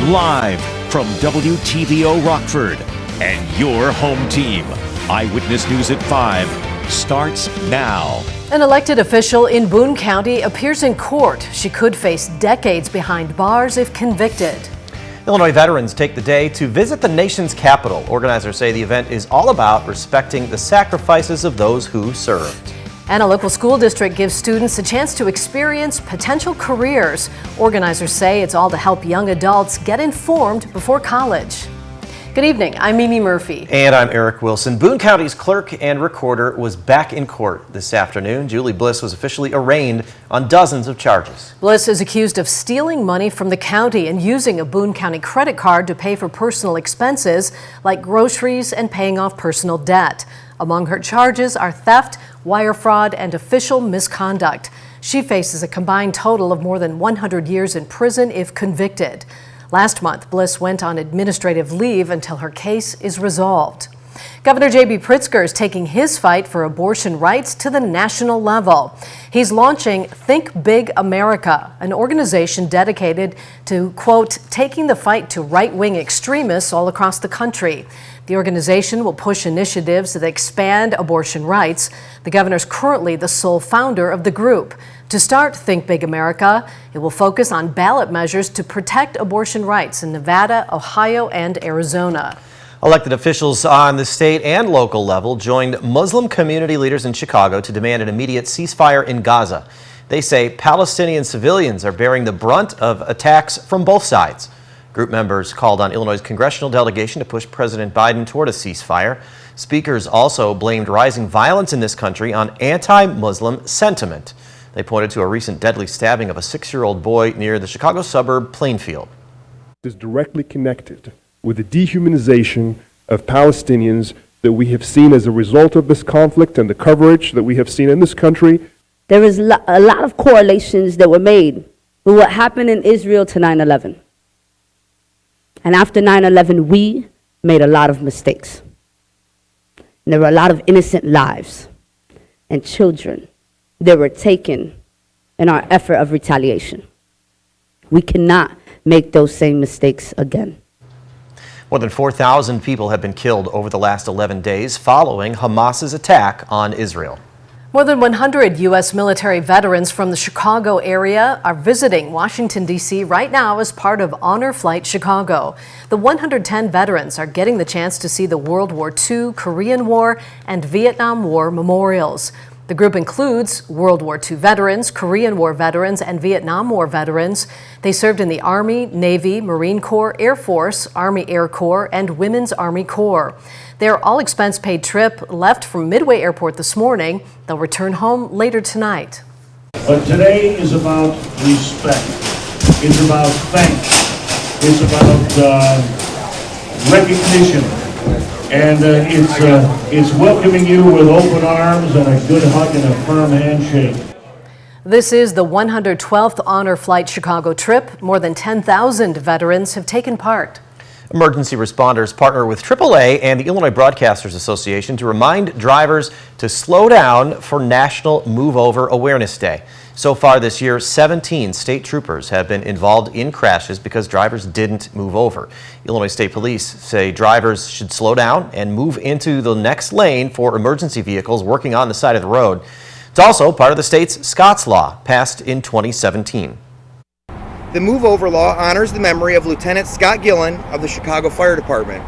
Live from WTVO Rockford and your home team. Eyewitness News at 5 starts now. An elected official in Boone County appears in court. She could face decades behind bars if convicted. Illinois veterans take the day to visit the nation's capital. Organizers say the event is all about respecting the sacrifices of those who served. And a local school district gives students a chance to experience potential careers. Organizers say it's all to help young adults get informed before college. Good evening, I'm Mimi Murphy. And I'm Eric Wilson. Boone County's clerk and recorder was back in court this afternoon. Julie Bliss was officially arraigned on dozens of charges. Bliss is accused of stealing money from the county and using a Boone County credit card to pay for personal expenses like groceries and paying off personal debt. Among her charges are theft, wire fraud, and official misconduct. She faces a combined total of more than 100 years in prison if convicted. Last month, Bliss went on administrative leave until her case is resolved. Governor J.B. Pritzker is taking his fight for abortion rights to the national level. He's launching Think Big America, an organization dedicated to, quote, taking the fight to right-wing extremists all across the country. The organization will push initiatives that expand abortion rights. The governor's currently the sole founder of the group. To start Think Big America, it will focus on ballot measures to protect abortion rights in Nevada, Ohio, and Arizona. Elected officials on the state and local level joined Muslim community leaders in Chicago to demand an immediate ceasefire in Gaza. They say Palestinian civilians are bearing the brunt of attacks from both sides. Group members called on Illinois' congressional delegation to push President Biden toward a ceasefire. Speakers also blamed rising violence in this country on anti-Muslim sentiment. They pointed to a recent deadly stabbing of a 6-year-old boy near the Chicago suburb Plainfield. Is directly connected with the dehumanization of Palestinians that we have seen as a result of this conflict and the coverage that we have seen in this country. There is a lot of correlations that were made with what happened in Israel to 9/11. And after 9/11, we made a lot of mistakes. And there were a lot of innocent lives and children that were taken in our effort of retaliation. We cannot make those same mistakes again. More than 4,000 people have been killed over the last 11 days following Hamas's attack on Israel. More than 100 U.S. military veterans from the Chicago area are visiting Washington, D.C. right now as part of Honor Flight Chicago. The 110 veterans are getting the chance to see the World War II, Korean War, and Vietnam War memorials. The group includes World War II veterans, Korean War veterans, and Vietnam War veterans. They served in the Army, Navy, Marine Corps, Air Force, Army Air Corps, and Women's Army Corps. Their all-expense-paid trip left from Midway Airport this morning. They'll return home later tonight. But today is about respect. It's about thanks. It's about recognition. And it's welcoming you with open arms and a good hug and a firm handshake. This is the 112th Honor Flight Chicago trip. More than 10,000 veterans have taken part. Emergency responders partner with AAA and the Illinois Broadcasters Association to remind drivers to slow down for National Move Over Awareness Day. So far this year, 17 state troopers have been involved in crashes because drivers didn't move over. Illinois State Police say drivers should slow down and move into the next lane for emergency vehicles working on the side of the road. It's also part of the state's Scott's Law, passed in 2017. The Move Over Law honors the memory of Lieutenant Scott Gillen of the Chicago Fire Department,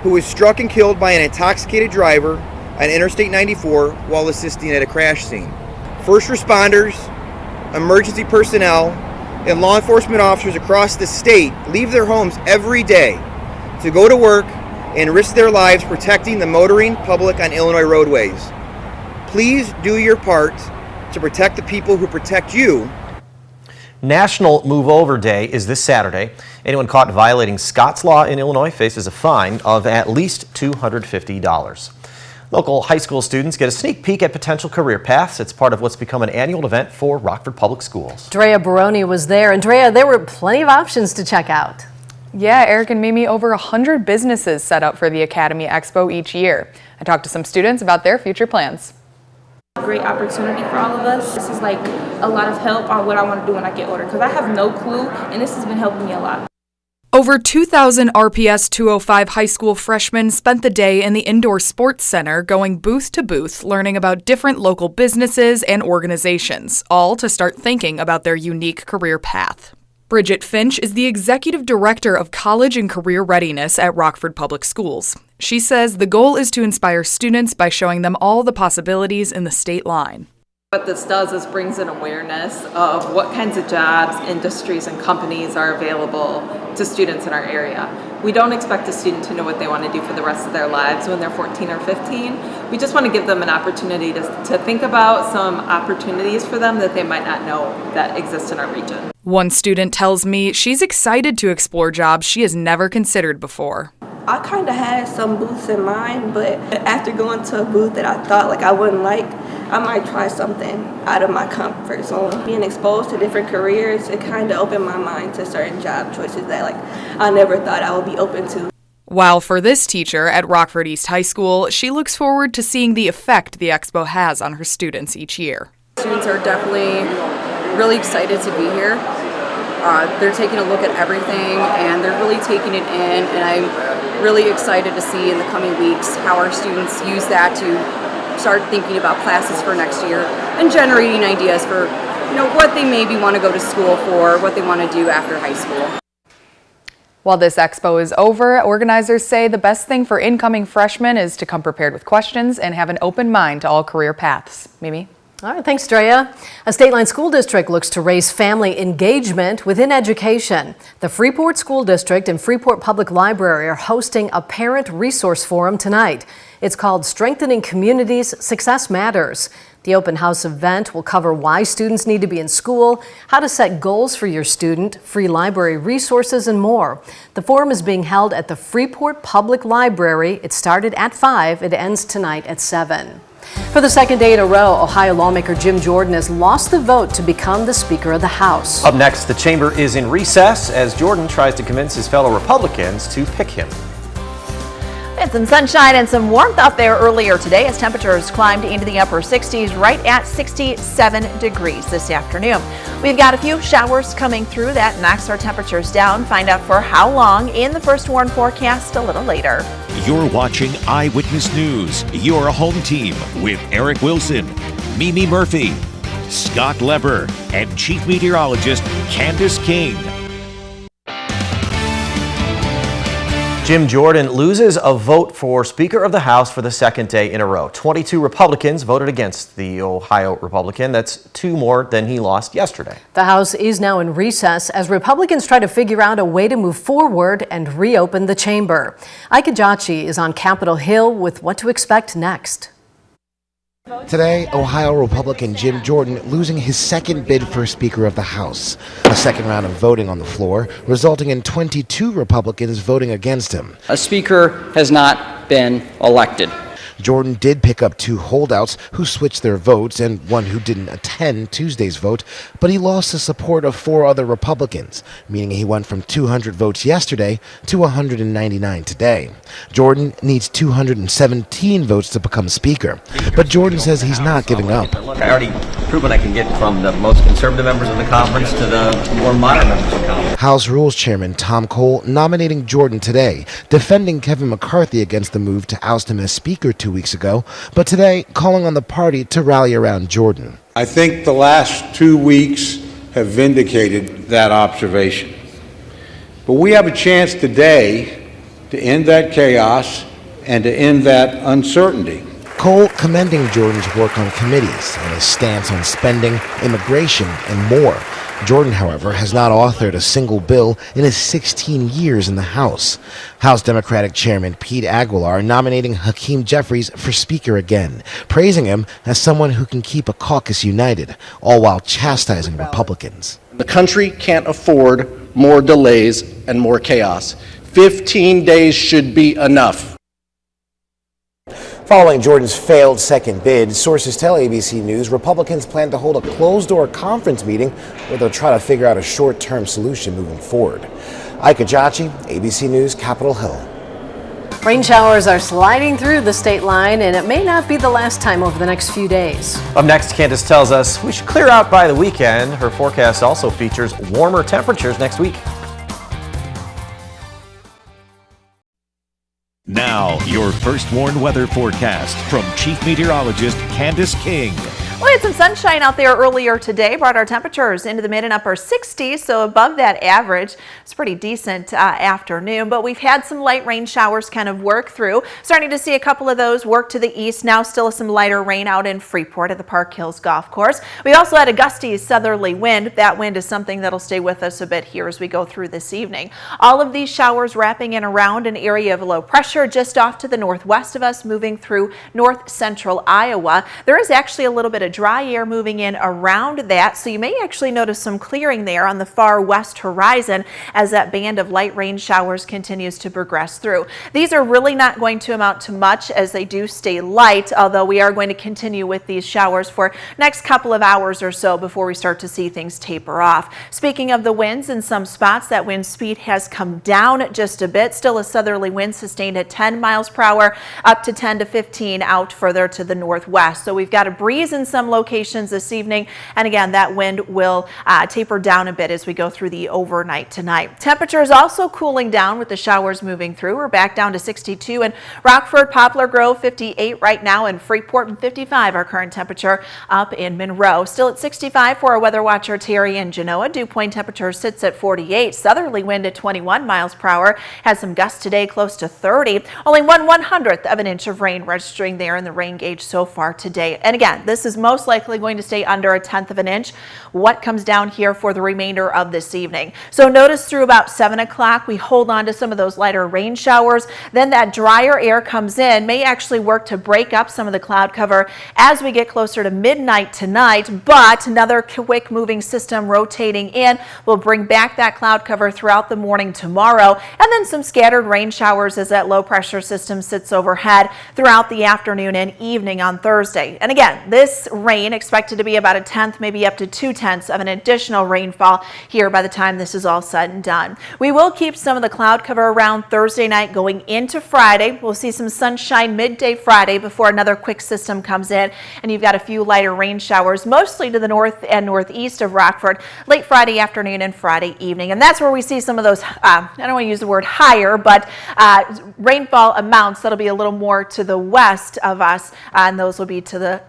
who was struck and killed by an intoxicated driver on Interstate 94 while assisting at a crash scene. First responders, emergency personnel, and law enforcement officers across the state leave their homes every day to go to work and risk their lives protecting the motoring public on Illinois roadways. Please do your part to protect the people who protect you. National Move Over Day is this Saturday. Anyone caught violating Scott's Law in Illinois faces a fine of at least $250. Local high school students get a sneak peek at potential career paths. It's part of what's become an annual event for Rockford Public Schools. Drea Baroni was there. And Drea, there were plenty of options to check out. Yeah, Eric and Mimi, over 100 businesses set up for the Academy Expo each year. I talked to some students about their future plans. Great opportunity for all of us. This is like a lot of help on what I want to do when I get older, because I have no clue, and this has been helping me a lot. Over 2,000 RPS 205 high school freshmen spent the day in the Indoor Sports Center going booth to booth, learning about different local businesses and organizations, all to start thinking about their unique career path. Bridget Finch is the Executive Director of College and Career Readiness at Rockford Public Schools. She says the goal is to inspire students by showing them all the possibilities in the state line. What this does is brings an awareness of what kinds of jobs, industries, and companies are available to students in our area. We don't expect a student to know what they want to do for the rest of their lives when they're 14 or 15. We just want to give them an opportunity to think about some opportunities for them that they might not know that exist in our region. One student tells me she's excited to explore jobs she has never considered before. I kind of had some booths in mind, but after going to a booth that I thought I wouldn't like, I might try something out of my comfort zone. Being exposed to different careers, it kind of opened my mind to certain job choices that I never thought I would be open to. While for this teacher at Rockford East High School, she looks forward to seeing the effect the expo has on her students each year. Students are definitely really excited to be here. They're taking a look at everything and they're really taking it in, and I'm really excited to see in the coming weeks how our students use that to start thinking about classes for next year and generating ideas for what they maybe want to go to school for, what they want to do after high school. While this expo is over, organizers say the best thing for incoming freshmen is to come prepared with questions and have an open mind to all career paths. Mimi? All right, thanks, Drea. A Stateline school district looks to raise family engagement within education. The Freeport School District and Freeport Public Library are hosting a parent resource forum tonight. It's called Strengthening Communities, Success Matters. The open house event will cover why students need to be in school, how to set goals for your student, free library resources, and more. The forum is being held at the Freeport Public Library. It started at 5. It ends tonight at 7. For the second day in a row, Ohio lawmaker Jim Jordan has lost the vote to become the Speaker of the House. Up next, the chamber is in recess as Jordan tries to convince his fellow Republicans to pick him. We had some sunshine and some warmth out there earlier today as temperatures climbed into the upper 60s, right at 67 degrees this afternoon. We've got a few showers coming through that knocks our temperatures down. Find out for how long in the first warn forecast a little later. You're watching Eyewitness News, your home team with Eric Wilson, Mimi Murphy, Scott Leber, and Chief Meteorologist Candace King. Jim Jordan loses a vote for Speaker of the House for the second day in a row. 22 Republicans voted against the Ohio Republican. That's 2 more than he lost yesterday. The House is now in recess as Republicans try to figure out a way to move forward and reopen the chamber. Ike Ajachi is on Capitol Hill with what to expect next. Today, Ohio Republican Jim Jordan losing his second bid for Speaker of the House. A second round of voting on the floor, resulting in 22 Republicans voting against him. A speaker has not been elected. Jordan did pick up 2 holdouts who switched their votes and one who didn't attend Tuesday's vote, but he lost the support of 4 other Republicans, meaning he went from 200 votes yesterday to 199 today. Jordan needs 217 votes to become Speaker, but Jordan says he's not giving up. I already proven I can get from the most conservative members of the conference to the more moderate members of the conference. House Rules Chairman Tom Cole nominating Jordan today, defending Kevin McCarthy against the move to oust him as Speaker 2 weeks ago, but today calling on the party to rally around Jordan. I think the last 2 weeks have vindicated that observation. But we have a chance today to end that chaos and to end that uncertainty. Cole commending Jordan's work on committees and his stance on spending, immigration, and more. Jordan, however, has not authored a single bill in his 16 years in the House. House Democratic Chairman Pete Aguilar nominating Hakeem Jeffries for Speaker again, praising him as someone who can keep a caucus united, all while chastising Republicans. The country can't afford more delays and more chaos. 15 days should be enough. Following Jordan's failed second bid, sources tell ABC News Republicans plan to hold a closed-door conference meeting where they'll try to figure out a short-term solution moving forward. Ike Ajachi, ABC News, Capitol Hill. Rain showers are sliding through the state line, and it may not be the last time over the next few days. Up next, Candace tells us we should clear out by the weekend. Her forecast also features warmer temperatures next week. Now, your first warned weather forecast from Chief Meteorologist Candace King. We had some sunshine out there earlier today, brought our temperatures into the mid and upper 60s, so above that average. It's pretty decent afternoon, but we've had some light rain showers kind of work through. Starting to see a couple of those work to the east. Now still some lighter rain out in Freeport at the Park Hills Golf Course. We also had a gusty southerly wind. That wind is something that'll stay with us a bit here as we go through this evening. All of these showers wrapping in around an area of low pressure just off to the northwest of us, moving through north central Iowa. There is actually a little bit of dry air moving in around that, so you may actually notice some clearing there on the far west horizon as that band of light rain showers continues to progress through. These are really not going to amount to much as they do stay light, although we are going to continue with these showers for next couple of hours or so before we start to see things taper off. Speaking of the winds, in some spots that wind speed has come down just a bit. Still a southerly wind sustained at 10 miles per hour, up to 10 to 15 out further to the northwest. So we've got a breeze in some locations this evening, and again that wind will taper down a bit as we go through the overnight tonight. Temperatures also cooling down with the showers moving through. We're back down to 62 in Rockford, Poplar Grove, 58 right now in Freeport, and 55 our current temperature up in Monroe. Still at 65 for our weather watcher Terry in Genoa. Dew point temperature sits at 48. Southerly wind at 21 miles per hour. Has some gusts today close to 30. Only 1/100th of an inch of rain registering there in the rain gauge so far today. And again, this is most likely going to stay under 1/10 of an inch. What comes down here for the remainder of this evening? So notice through about 7 o'clock we hold on to some of those lighter rain showers. Then that drier air comes in, may actually work to break up some of the cloud cover as we get closer to midnight tonight, but another quick moving system rotating in will bring back that cloud cover throughout the morning tomorrow, and then some scattered rain showers as that low pressure system sits overhead throughout the afternoon and evening on Thursday. And again, this rain expected to be about 1/10, maybe up to 2/10 of an additional rainfall here by the time this is all said and done. We will keep some of the cloud cover around Thursday night going into Friday. We'll see some sunshine midday Friday before another quick system comes in, and you've got a few lighter rain showers mostly to the north and northeast of Rockford late Friday afternoon and Friday evening. And that's where we see some of those, I don't want to use the word higher, but rainfall amounts that'll be a little more to the west of us, and those will be to the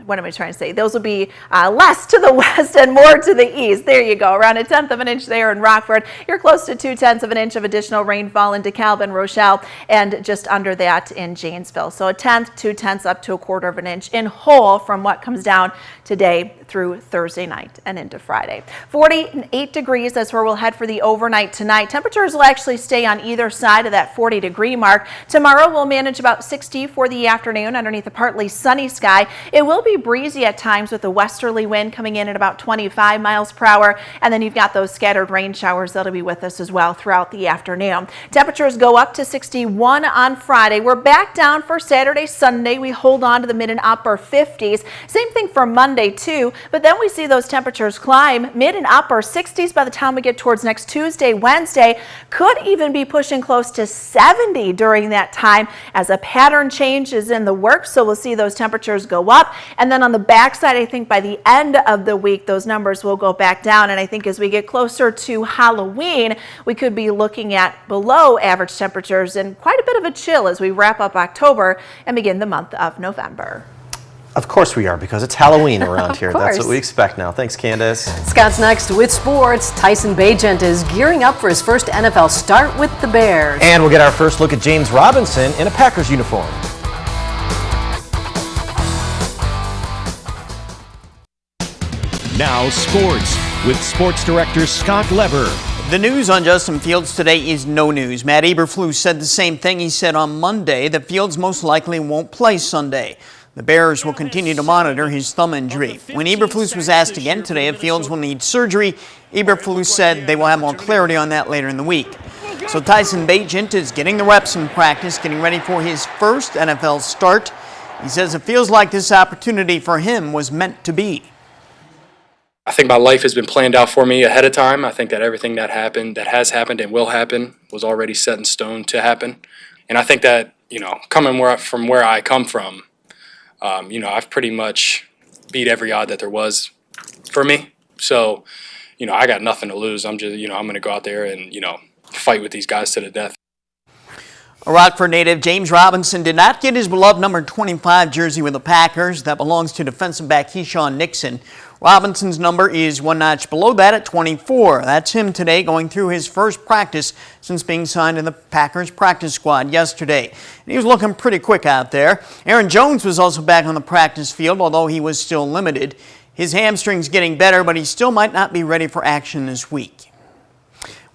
what am I trying to say? Those will be less to the west and more to the east. There you go, around 1/10 of an inch there in Rockford. You're close to 2/10 of an inch of additional rainfall in DeKalb and Rochelle, and just under that in Janesville. So 1/10, 2/10 up to 1/4 of an inch in whole from what comes down today through Thursday night and into Friday. 48 degrees, that's where we'll head for the overnight tonight. Temperatures will actually stay on either side of that 40-degree mark. Tomorrow we'll manage about 60 for the afternoon underneath a partly sunny sky. It will be breezy at times with a westerly wind coming in at about 25 miles per hour, and then you've got those scattered rain showers that'll be with us as well throughout the afternoon. Temperatures go up to 61 on Friday. We're back down for Saturday, Sunday. We hold on to the mid and upper 50s. Same thing for Monday too, but then we see those temperatures climb mid and upper 60s by the time we get towards next Tuesday, Wednesday. Could even be pushing close to 70 during that time as a pattern change is in the works. So we'll see those temperatures go up, and then on the backside, I think by the end of the week, those numbers will go back down. And I think as we get closer to Halloween, we could be looking at below average temperatures and quite a bit of a chill as we wrap up October and begin the month of November. Of course we are, because it's Halloween around here. Of course. That's what we expect now. Thanks, Candace. Scott's next with sports. Tyson Bagent is gearing up for his first NFL start with the Bears. And we'll get our first look at James Robinson in a Packers uniform. Now sports with sports director Scott Leber. The news on Justin Fields today is no news. Matt Eberflus said the same thing he said on Monday, that Fields most likely won't play Sunday. The Bears will continue to monitor his thumb injury. When Eberflus was asked again today if Fields will need surgery, Eberflus said they will have more clarity on that later in the week. So Tyson Bagent is getting the reps in practice, getting ready for his first NFL start. He says it feels like this opportunity for him was meant to be. I think my life has been planned out for me ahead of time. I think that everything that happened, that has happened and will happen, was already set in stone to happen. And I think that, coming from where I come from, I've pretty much beat every odd that there was for me. So, I got nothing to lose. I'm just, I'm going to go out there and, fight with these guys to the death. A Rockford native, James Robinson, did not get his beloved number 25 jersey with the Packers. That belongs to defensive back Keyshawn Nixon. Robinson's number is one notch below that at 24. That's him today going through his first practice since being signed in the Packers practice squad yesterday. And he was looking pretty quick out there. Aaron Jones was also back on the practice field, although he was still limited. His hamstring's getting better, but he still might not be ready for action this week.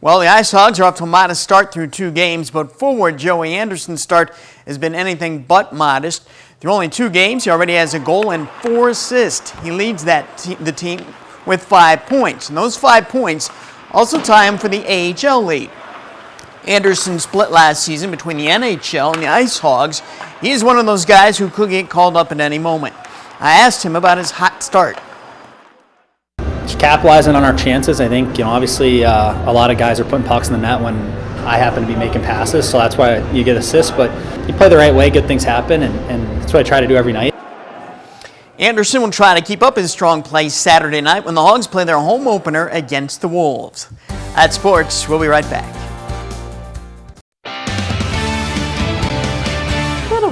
Well, the Ice Hogs are off to a modest start through 2 games, but forward Joey Anderson's start has been anything but modest. Through only 2 games, he already has a goal and 4 assists. He leads the team with 5 points, and those 5 points also tie him for the AHL lead. Anderson split last season between the NHL and the Ice Hogs. He is one of those guys who could get called up at any moment. I asked him about his hot start. Just capitalizing on our chances. I think, obviously a lot of guys are putting pucks in the net when I happen to be making passes, so that's why you get assists, but you play the right way, good things happen, and that's what I try to do every night. Anderson will try to keep up his strong play Saturday night when the Hogs play their home opener against the Wolves. At Sports, we'll be right back.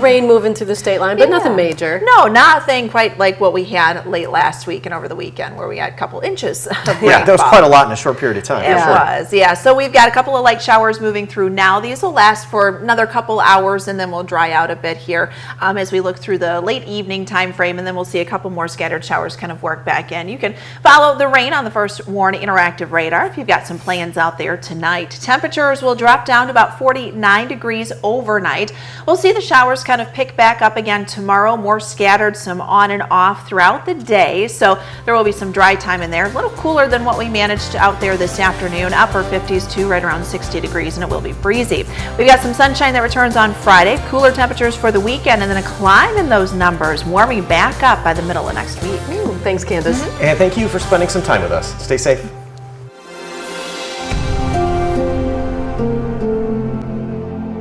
Rain moving through the state line, but nothing major. No, nothing quite like what we had late last week and over the weekend where we had a couple inches of rain. Yeah, that was quite a lot in a short period of time. It was, yeah. So we've got a couple of light showers moving through now. These will last for another couple hours and then we'll dry out a bit here as we look through the late evening time frame, and then we'll see a couple more scattered showers kind of work back in. You can follow the rain on the First Warn interactive radar if you've got some plans out there tonight. Temperatures will drop down to about 49 degrees overnight. We'll see the showers kind of pick back up again tomorrow, more scattered, some on and off throughout the day, so there will be some dry time in there. A little cooler than what we managed out there this afternoon, upper 50s to right around 60 degrees, and it will be breezy. We've got some sunshine that returns on Friday, cooler temperatures for the weekend, and then a climb in those numbers, warming back up by the middle of next week. Thanks, Candace. And thank you for spending some time with us. Stay safe.